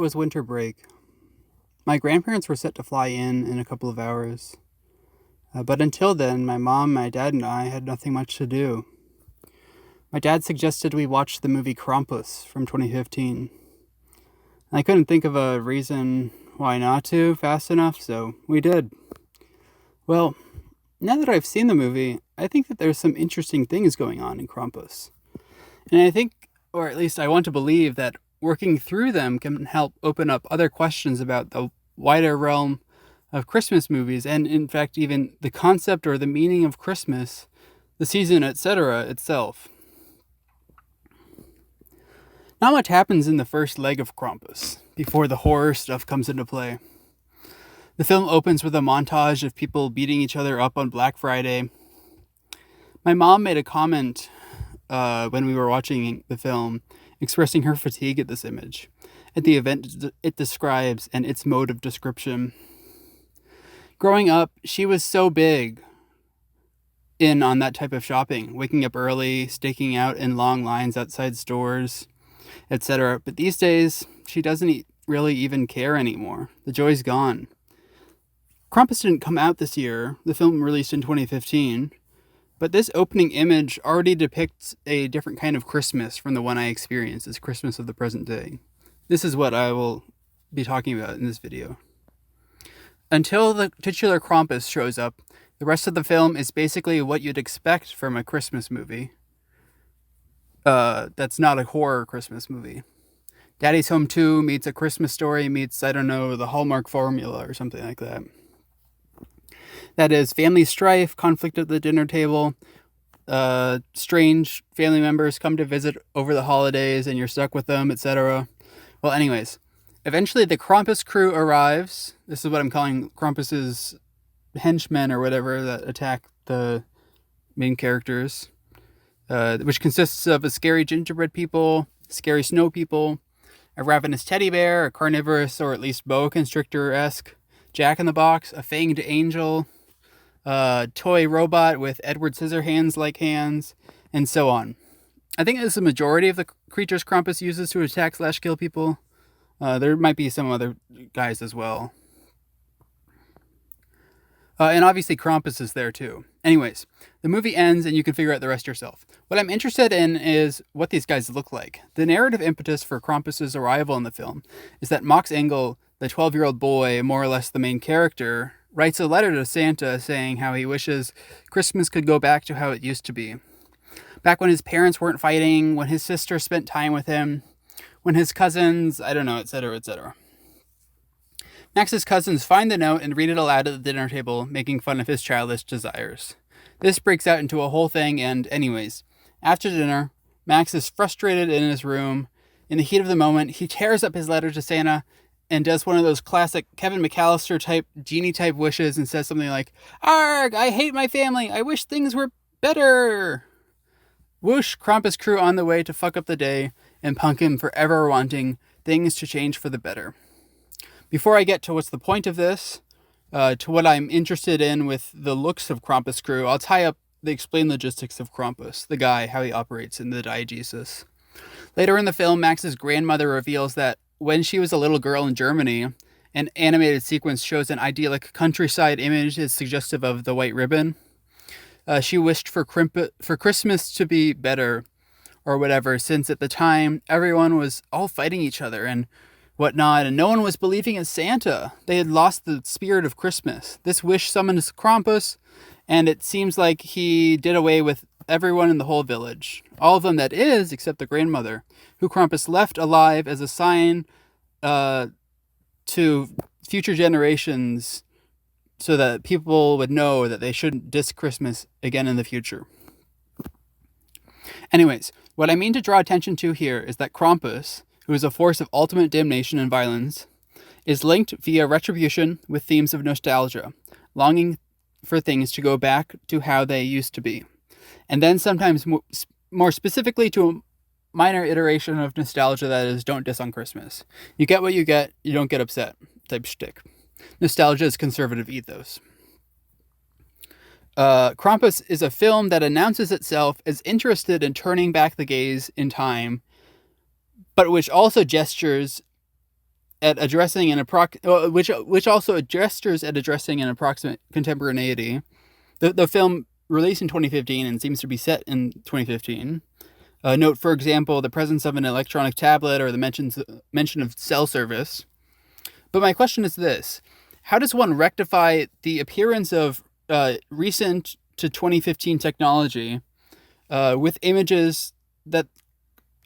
it was winter break. My grandparents were set to fly in a couple of hours. But until then, my mom, my dad, and I had nothing much to do. My dad suggested we watch the movie Krampus from 2015. I couldn't think of a reason why not to fast enough, so we did. Well, now that I've seen the movie, I think that there's some interesting things going on in Krampus. And I think, or at least I want to believe, that working through them can help open up other questions about the wider realm of Christmas movies, and in fact even the concept or the meaning of Christmas, the season, etc. itself. Not much happens in the first leg of Krampus before the horror stuff comes into play. The film opens with a montage of people beating each other up on Black Friday. My mom made a comment when we were watching the film, expressing her fatigue at this image, at the event it describes and its mode of description. Growing up, she was so big in on that type of shopping, waking up early, staking out in long lines outside stores, etc. But these days, she doesn't really even care anymore. The joy's gone. Krampus didn't come out this year. The film released in 2015. But this opening image already depicts a different kind of Christmas from the one I experienced as Christmas of the present day. This is what I will be talking about in this video. Until the titular Krampus shows up, the rest of the film is basically what you'd expect from a Christmas movie. That's not a horror Christmas movie. Daddy's Home 2 meets A Christmas Story meets, I don't know, the Hallmark formula or something like that. That is, family strife, conflict at the dinner table, strange family members come to visit over the holidays and you're stuck with them, etc. Well, anyways, eventually the Krampus crew arrives. This is what I'm calling Krampus's henchmen or whatever that attack the main characters, which consists of a scary gingerbread people, scary snow people, a ravenous teddy bear, a carnivorous or at least boa constrictor-esque Jack-in-the-Box, a fanged angel, a toy robot with Edward Scissorhands-like hands, and so on. I think it's the majority of the creatures Krampus uses to attack/kill people. There might be some other guys as well. And obviously Krampus is there too. Anyways, the movie ends and you can figure out the rest yourself. What I'm interested in is what these guys look like. The narrative impetus for Krampus's arrival in the film is that Max Engel, the 12-year-old boy, more or less the main character, writes a letter to Santa saying how he wishes Christmas could go back to how it used to be. Back when his parents weren't fighting, when his sister spent time with him, when his cousins, I don't know, etc., etc. Max's cousins find the note and read it aloud at the dinner table, making fun of his childish desires. This breaks out into a whole thing, and anyways, after dinner, Max is frustrated in his room. In the heat of the moment, he tears up his letter to Santa and does one of those classic Kevin McAllister type, genie type wishes and says something like, "Arg, I hate my family. I wish things were better." Whoosh, Krampus crew on the way to fuck up the day and punk him for ever wanting things to change for the better. Before I get to what's the point of this, to what I'm interested in with the looks of Krampus crew, I'll tie up the explained logistics of Krampus, the guy, how he operates in the diegesis. Later in the film, Max's grandmother reveals that when she was a little girl in Germany, an animated sequence shows an idyllic countryside image is suggestive of the white ribbon. She wished for Christmas to be better, or whatever, since at the time, everyone was all fighting each other and whatnot, and no one was believing in Santa. They had lost the spirit of Christmas. This wish summons Krampus, and it seems like he did away with everyone in the whole village. All of them, that is, except the grandmother, who Krampus left alive as a sign to future generations so that people would know that they shouldn't diss Christmas again in the future. Anyways, what I mean to draw attention to here is that Krampus, who is a force of ultimate damnation and violence, is linked via retribution with themes of nostalgia, longing for things to go back to how they used to be, and then sometimes more specifically to a minor iteration of nostalgia that is, don't diss on Christmas. You get what you get, you don't get upset type shtick. Nostalgia is conservative ethos. Krampus is a film that announces itself as interested in turning back the gaze in time, but which also gestures at addressing which also gestures at addressing an approximate contemporaneity. The film released in 2015 and seems to be set in 2015. Note, for example, the presence of an electronic tablet or the mention of cell service. But my question is this: how does one rectify the appearance of recent to 2015 technology with images that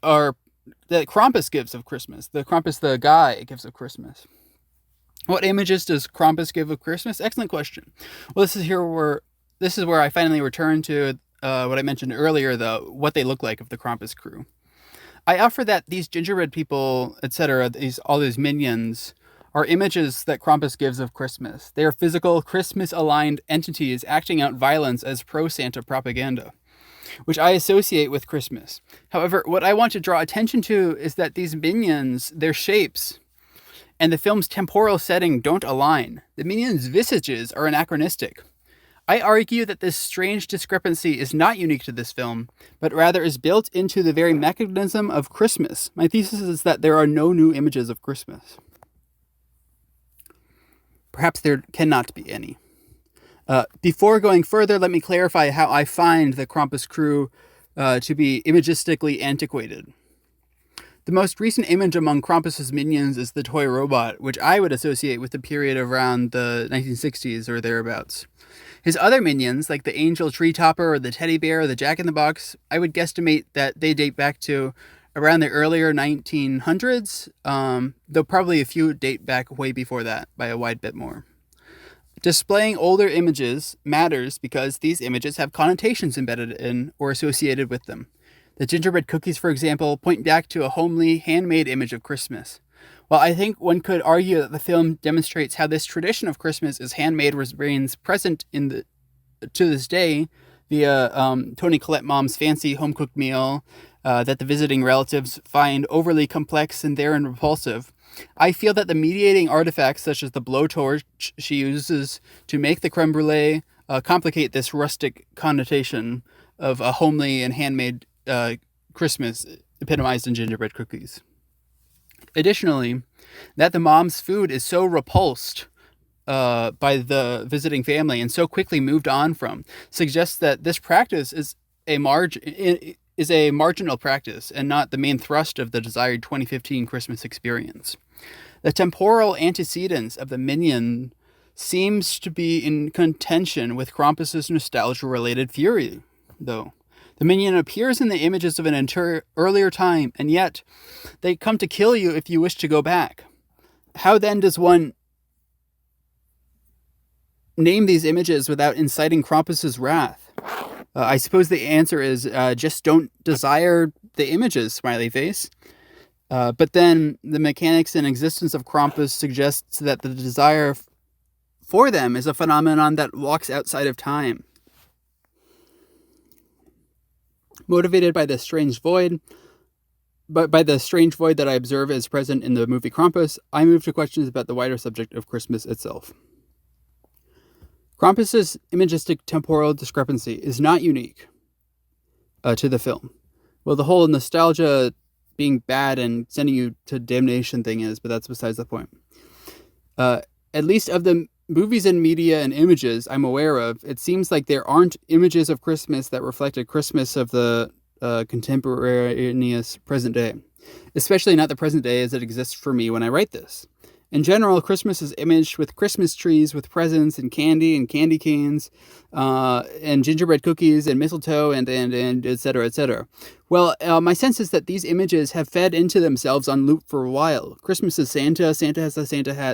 Krampus gives of Christmas? The Krampus, the guy, gives of Christmas. What images does Krampus give of Christmas? Excellent question. Well, this is where I finally return to what I mentioned earlier, what they look like of the Krampus crew. I offer that these gingerbread people, etc., all these minions, are images that Krampus gives of Christmas. They are physical, Christmas-aligned entities acting out violence as pro-Santa propaganda, which I associate with Christmas. However, what I want to draw attention to is that these minions, their shapes, and the film's temporal setting don't align. The minions' visages are anachronistic. I argue that this strange discrepancy is not unique to this film, but rather is built into the very mechanism of Christmas. My thesis is that there are no new images of Christmas. Perhaps there cannot be any. Before going further, let me clarify how I find the Krampus crew to be imagistically antiquated. The most recent image among Krampus's minions is the toy robot, which I would associate with the period around the 1960s or thereabouts. His other minions, like the angel tree topper or the teddy bear or the jack-in-the-box, I would guesstimate that they date back to around the earlier 1900s, though probably a few date back way before that by a wide bit more. Displaying older images matters because these images have connotations embedded in or associated with them. The gingerbread cookies, for example, point back to a homely, handmade image of Christmas. While I think one could argue that the film demonstrates how this tradition of Christmas is handmade remains present to this day via Toni Collette Mom's fancy home-cooked meal that the visiting relatives find overly complex and therein repulsive, I feel that the mediating artifacts such as the blowtorch she uses to make the creme brulee complicate this rustic connotation of a homely and handmade Christmas epitomized in gingerbread cookies. Additionally, that the mom's food is so repulsed by the visiting family and so quickly moved on from suggests that this practice is a marginal practice and not the main thrust of the desired 2015 Christmas experience. The temporal antecedents of the minion seems to be in contention with Krampus's nostalgia-related fury, though. The minion appears in the images of an earlier time, and yet they come to kill you if you wish to go back. How then does one name these images without inciting Krampus's wrath? I suppose the answer is just don't desire the images, smiley face. But then the mechanics and existence of Krampus suggests that the desire for them is a phenomenon that walks outside of time. Motivated by the strange void, that I observe as present in the movie Krampus, I move to questions about the wider subject of Christmas itself. Krampus's imagistic temporal discrepancy is not unique to the film. Well, the whole nostalgia being bad and sending you to damnation thing is, but that's besides the point. At least of the movies and media and images I'm aware of, it seems like there aren't images of Christmas that reflect a Christmas of the contemporaneous present day, especially not the present day as it exists for me when I write this. In general, Christmas is imaged with Christmas trees with presents and candy canes, and gingerbread cookies and mistletoe and et cetera, et cetera. Well, my sense is that these images have fed into themselves on loop for a while. Christmas is Santa, Santa has a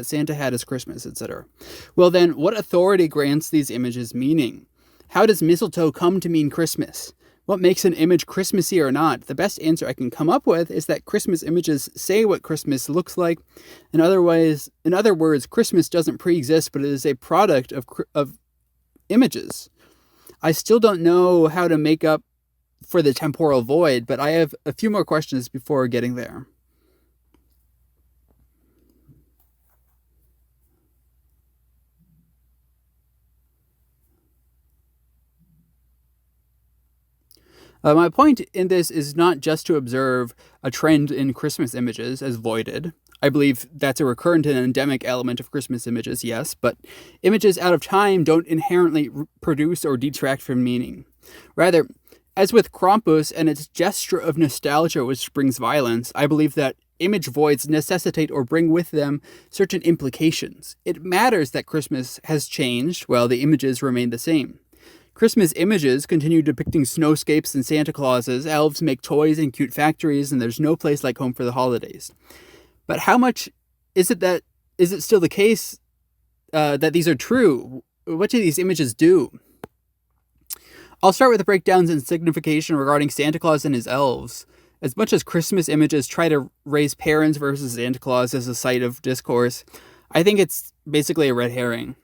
Santa hat is Christmas, etc. Well then, what authority grants these images meaning? How does mistletoe come to mean Christmas? What makes an image Christmassy or not? The best answer I can come up with is that Christmas images say what Christmas looks like. In other words, Christmas doesn't pre-exist, but it is a product of images. I still don't know how to make up for the temporal void, but I have a few more questions before getting there. My point in this is not just to observe a trend in Christmas images as voided. I believe that's a recurrent and endemic element of Christmas images, yes, but images out of time don't inherently produce or detract from meaning. Rather, as with Krampus and its gesture of nostalgia which brings violence, I believe that image voids necessitate or bring with them certain implications. It matters that Christmas has changed while the images remain the same. Christmas images continue depicting snowscapes and Santa Clauses, elves make toys in cute factories, and there's no place like home for the holidays. But how much is it still the case that these are true? What do these images do? I'll start with the breakdowns in signification regarding Santa Claus and his elves. As much as Christmas images try to raise parents versus Santa Claus as a site of discourse, I think it's basically a red herring.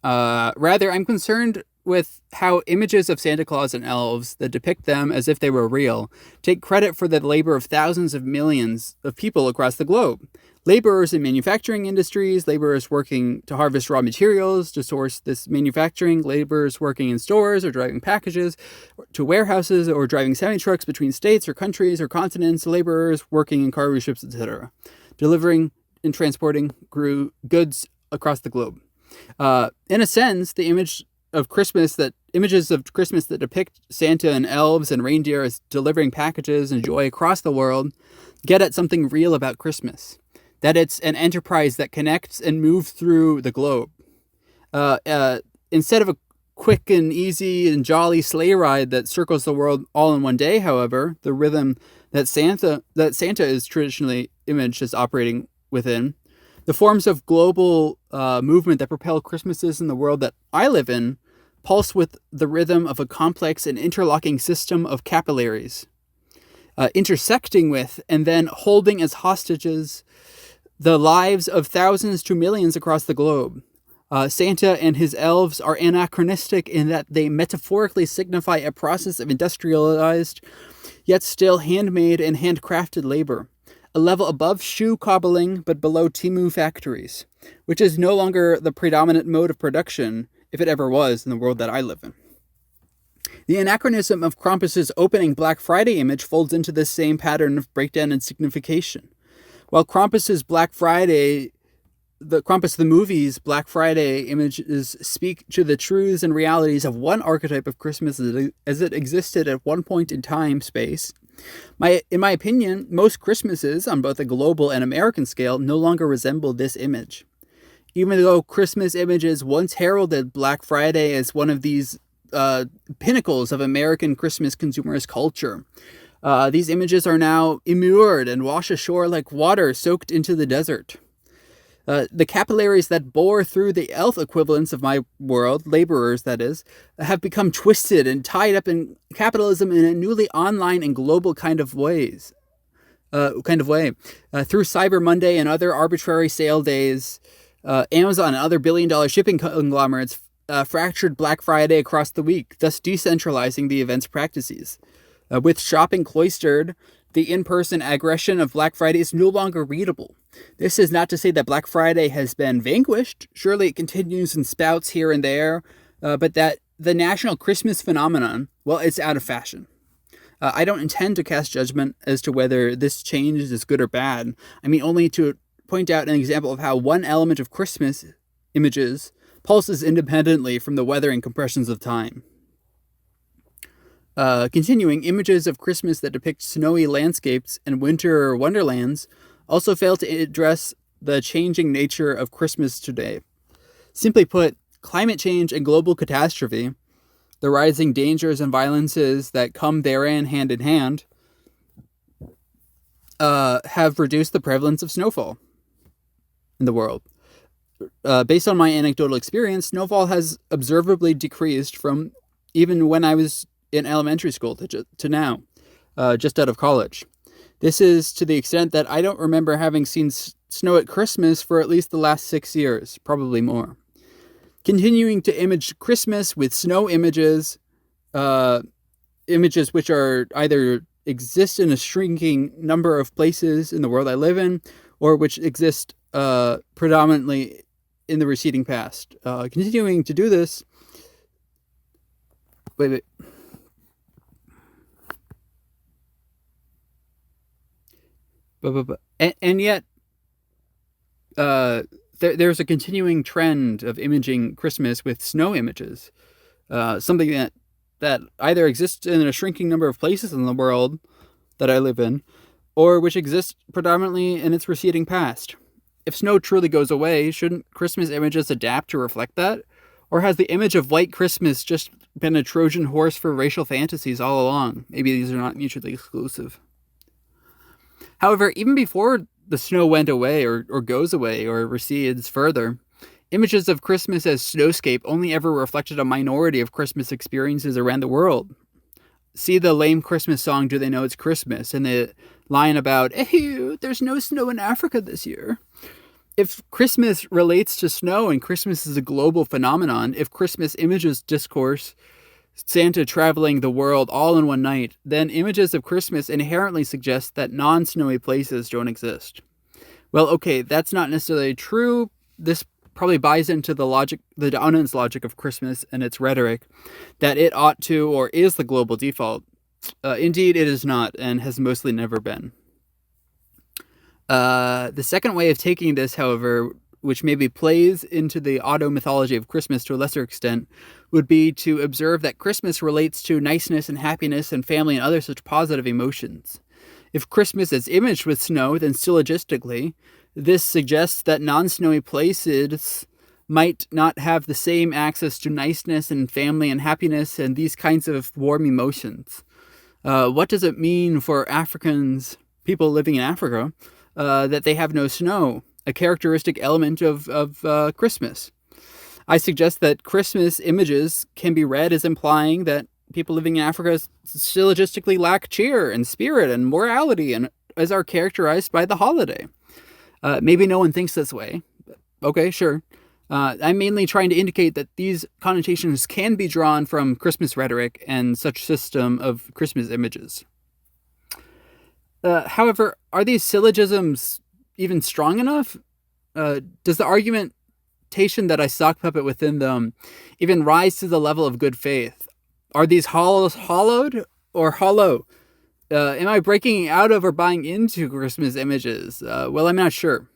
Rather, I'm concerned with how images of Santa Claus and elves that depict them as if they were real take credit for the labor of thousands of millions of people across the globe. Laborers in manufacturing industries, laborers working to harvest raw materials to source this manufacturing, laborers working in stores or driving packages to warehouses or driving semi-trucks between states or countries or continents, laborers working in cargo ships, etc., delivering and transporting goods across the globe. In a sense, the images of Christmas that depict Santa and elves and reindeer as delivering packages and joy across the world get at something real about Christmas. That it's an enterprise that connects and moves through the globe. Instead of a quick and easy and jolly sleigh ride that circles the world all in one day, however, the rhythm that Santa is traditionally imaged as operating within, the forms of global movement that propel Christmases in the world that I live in pulse with the rhythm of a complex and interlocking system of capillaries, intersecting with and then holding as hostages the lives of thousands to millions across the globe. Santa and his elves are anachronistic in that they metaphorically signify a process of industrialized, yet still handmade and handcrafted labor, a level above shoe cobbling but below Temu factories, which is no longer the predominant mode of production, if it ever was, in the world that I live in. The anachronism of Krampus's opening Black Friday image folds into this same pattern of breakdown and signification. While Krampus the movie's Black Friday images speak to the truths and realities of one archetype of Christmas as it existed at one point in time, space, in my opinion, most Christmases on both a global and American scale no longer resemble this image. Even though Christmas images once heralded Black Friday as one of these pinnacles of American Christmas consumerist culture, these images are now immured and wash ashore like water soaked into the desert. The capillaries that bore through the elf equivalents of my world, laborers that is, have become twisted and tied up in capitalism in a newly online and global kind of way. Through Cyber Monday and other arbitrary sale days, Amazon and other billion-dollar shipping conglomerates fractured Black Friday across the week, thus decentralizing the event's practices. With shopping cloistered, the in-person aggression of Black Friday is no longer readable. This is not to say that Black Friday has been vanquished. Surely it continues in spouts here and there, but that the national Christmas phenomenon, well, it's out of fashion. I don't intend to cast judgment as to whether this change is good or bad. I mean only to point out an example of how one element of Christmas images pulses independently from the weather and compressions of time. Continuing, images of Christmas that depict snowy landscapes and winter wonderlands also fail to address the changing nature of Christmas today. Simply put, climate change and global catastrophe, the rising dangers and violences that come therein hand in hand, have reduced the prevalence of snowfall in the world. Based on my anecdotal experience, snowfall has observably decreased from even when I was in elementary school to now, just out of college. This is to the extent that I don't remember having seen snow at Christmas for at least the last 6 years, probably more. Continuing to image Christmas with snow images, images which are either exist in a shrinking number of places in the world I live in, or which exist predominantly in the receding past. Continuing to do this... Wait. And yet, there's a continuing trend of imaging Christmas with snow images, something that either exists in a shrinking number of places in the world that I live in, or which exists predominantly in its receding past. If snow truly goes away, shouldn't Christmas images adapt to reflect that? Or has the image of white Christmas just been a Trojan horse for racial fantasies all along? Maybe these are not mutually exclusive. However, even before the snow went away or goes away or recedes further, images of Christmas as snowscape only ever reflected a minority of Christmas experiences around the world. See the lame Christmas song, Do They Know It's Christmas? And the line about, ew, there's no snow in Africa this year. If Christmas relates to snow and Christmas is a global phenomenon, if Christmas images discourse Santa traveling the world all in one night, then images of Christmas inherently suggest that non-snowy places don't exist. Well, okay, that's not necessarily true. This probably buys into the dominance logic of Christmas and its rhetoric, that it ought to or is the global default. Indeed, it is not, and has mostly never been. The second way of taking this, however, which maybe plays into the auto-mythology of Christmas to a lesser extent, would be to observe that Christmas relates to niceness and happiness and family and other such positive emotions. If Christmas is imaged with snow, then syllogistically, this suggests that non-snowy places might not have the same access to niceness and family and happiness and these kinds of warm emotions. What does it mean for Africans, people living in Africa, that they have no snow, a characteristic element of Christmas? I suggest that Christmas images can be read as implying that people living in Africa syllogistically lack cheer and spirit and morality, and as are characterized by the holiday. Maybe no one thinks this way. Okay, sure. I'm mainly trying to indicate that these connotations can be drawn from Christmas rhetoric and such system of Christmas images. However, are these syllogisms even strong enough? Does the argumentation that I sock puppet within them even rise to the level of good faith? Are these hollowed or hollow? Am I breaking out of or buying into Christmas images? Well, I'm not sure.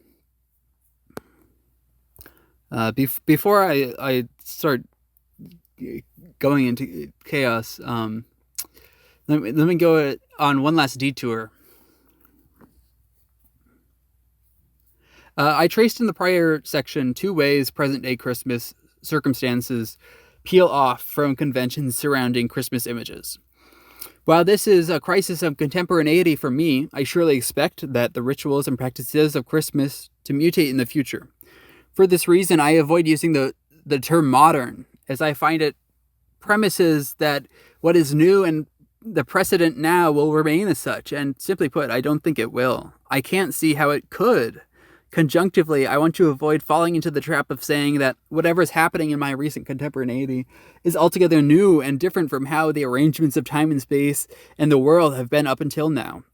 Before I start going into chaos, let me go on one last detour. I traced in the prior section 2 ways present-day Christmas circumstances peel off from conventions surrounding Christmas images. While this is a crisis of contemporaneity for me, I surely expect that the rituals and practices of Christmas to mutate in the future. For this reason, I avoid using the term modern, as I find it premises that what is new and the precedent now will remain as such, and simply put, I don't think it will. I can't see how it could. Conjunctively, I want to avoid falling into the trap of saying that whatever is happening in my recent contemporaneity is altogether new and different from how the arrangements of time and space and the world have been up until now.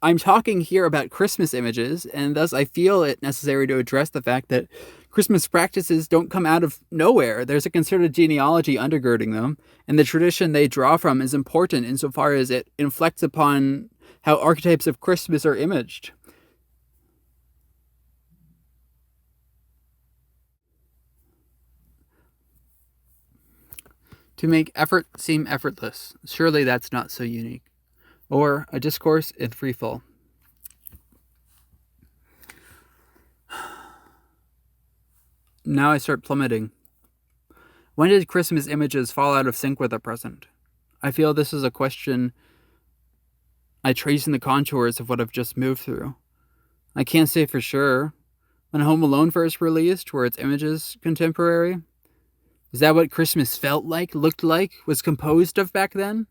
I'm talking here about Christmas images, and thus I feel it necessary to address the fact that Christmas practices don't come out of nowhere. There's a concerted genealogy undergirding them, and the tradition they draw from is important insofar as it inflects upon how archetypes of Christmas are imaged. To make effort seem effortless, surely that's not so unique. Or a discourse in freefall. Now I start plummeting. When did Christmas images fall out of sync with the present? I feel this is a question I trace in the contours of what I've just moved through. I can't say for sure. When Home Alone first released, were its images contemporary? Is that what Christmas felt like, looked like, was composed of back then?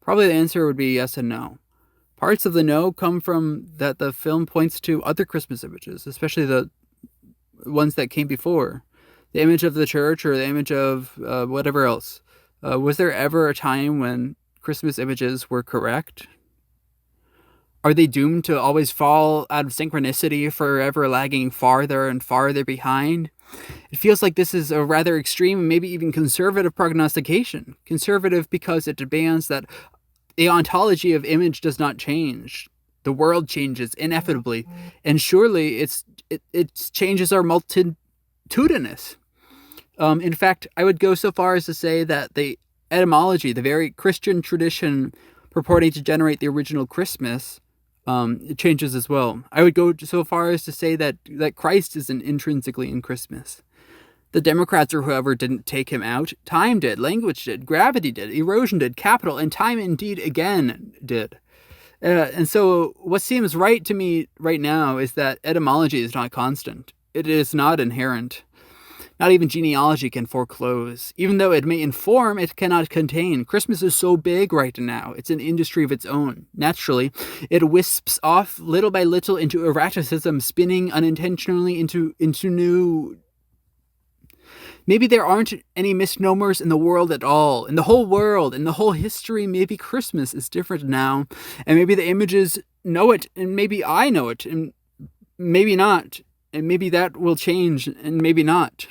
Probably the answer would be yes and no. Parts of the no come from that the film points to other Christmas images, especially the ones that came before. The image of the church or the image of whatever else. Was there ever a time when Christmas images were correct? Are they doomed to always fall out of synchronicity, forever lagging farther and farther behind? It feels like this is a rather extreme and maybe even conservative prognostication. Conservative because it demands that the ontology of image does not change. The world changes inevitably, and surely its changes are multitudinous. In fact, I would go so far as to say that the etymology, the very Christian tradition purporting to generate the original Christmas, it changes as well. I would go so far as to say that Christ isn't intrinsically in Christmas. The Democrats or whoever didn't take him out. Time did, language did, gravity did, erosion did, capital, and time indeed again did. And so what seems right to me right now is that etymology is not constant. It is not inherent. Not even genealogy can foreclose. Even though it may inform, it cannot contain. Christmas is so big right now. It's an industry of its own. Naturally, it wisps off little by little into erraticism, spinning unintentionally into new... Maybe there aren't any misnomers in the world at all. In the whole world, in the whole history, maybe Christmas is different now. And maybe the images know it, and maybe I know it, and maybe not. And maybe that will change, and maybe not.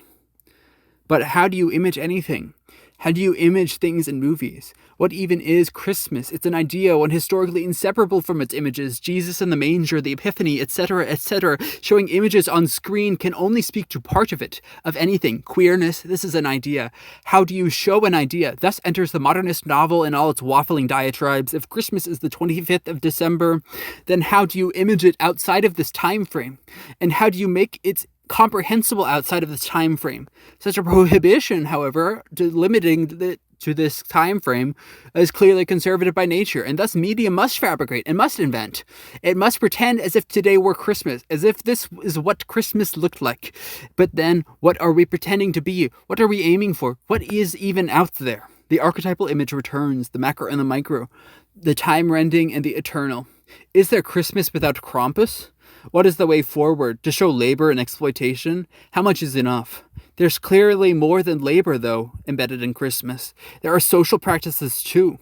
But how do you image anything? How do you image things in movies? What even is Christmas? It's an idea, one historically inseparable from its images. Jesus in the manger, the Epiphany, etc., etc. Showing images on screen can only speak to part of it, of anything. Queerness, this is an idea. How do you show an idea? Thus enters the modernist novel in all its waffling diatribes. If Christmas is the 25th of December, then how do you image it outside of this time frame? And how do you make it comprehensible outside of this time frame? Such a prohibition, however, to this time frame is clearly conservative by nature, and thus media must fabricate and must invent. It must pretend as if today were Christmas, as if this is what Christmas looked like. But then, what are we pretending to be? What are we aiming for? What is even out there? The archetypal image returns, the macro and the micro, the time-rending and the eternal. Is there Christmas without Krampus? What is the way forward? To show labor and exploitation? How much is enough? There's clearly more than labor, though, embedded in Christmas. There are social practices, too.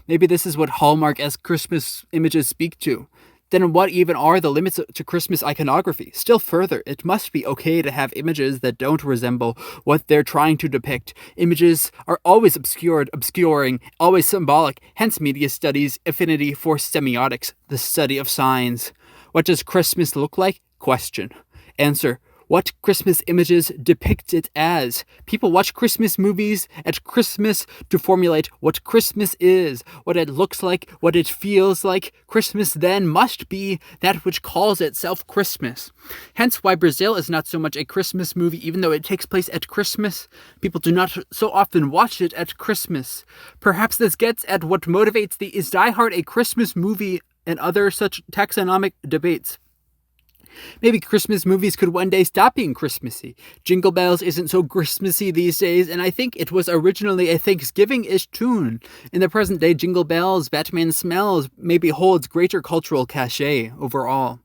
Maybe this is what Hallmark-esque Christmas images speak to. Then what even are the limits to Christmas iconography? Still further, it must be okay to have images that don't resemble what they're trying to depict. Images are always obscuring, always symbolic, hence media studies' affinity for semiotics, the study of signs. What does Christmas look like? Question. Answer. What Christmas images depict it as? People watch Christmas movies at Christmas to formulate what Christmas is, what it looks like, what it feels like. Christmas then must be that which calls itself Christmas. Hence why Brazil is not so much a Christmas movie, even though it takes place at Christmas. People do not so often watch it at Christmas. Perhaps this gets at what motivates the is Die Hard a Christmas movie and other such taxonomic debates. Maybe Christmas movies could one day stop being Christmassy. Jingle Bells isn't so Christmassy these days, and I think it was originally a Thanksgiving-ish tune. In the present day, Jingle Bells, Batman Smells maybe holds greater cultural cachet overall.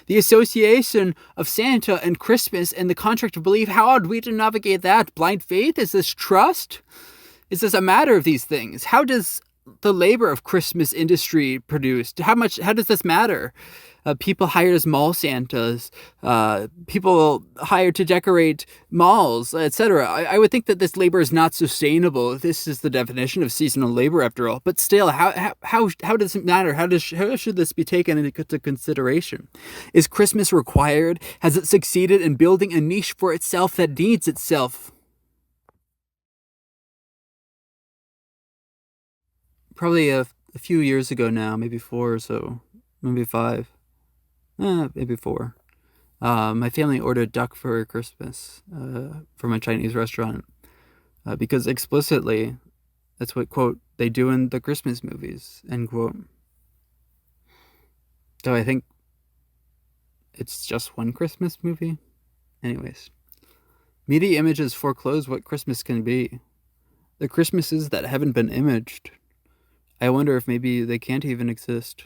The association of Santa and Christmas and the contract of belief, how are we to navigate that? Blind faith? Is this trust? Is this a matter of these things? How does the labor of Christmas industry produced? How does this matter? People hired as mall Santas, people hired to decorate malls, etc. I would think that this labor is not sustainable. This is the definition of seasonal labor, after all. But still, how does it matter? How should this be taken into consideration? Is Christmas required? Has it succeeded in building a niche for itself that needs itself? Probably a few years ago now, maybe 4 or so, maybe 5. Maybe 4. My family ordered duck for Christmas from a Chinese restaurant because explicitly that's what, quote, they do in the Christmas movies, end quote. So I think it's just one Christmas movie. Anyways, media images foreclose what Christmas can be. The Christmases that haven't been imaged, I wonder if maybe they can't even exist.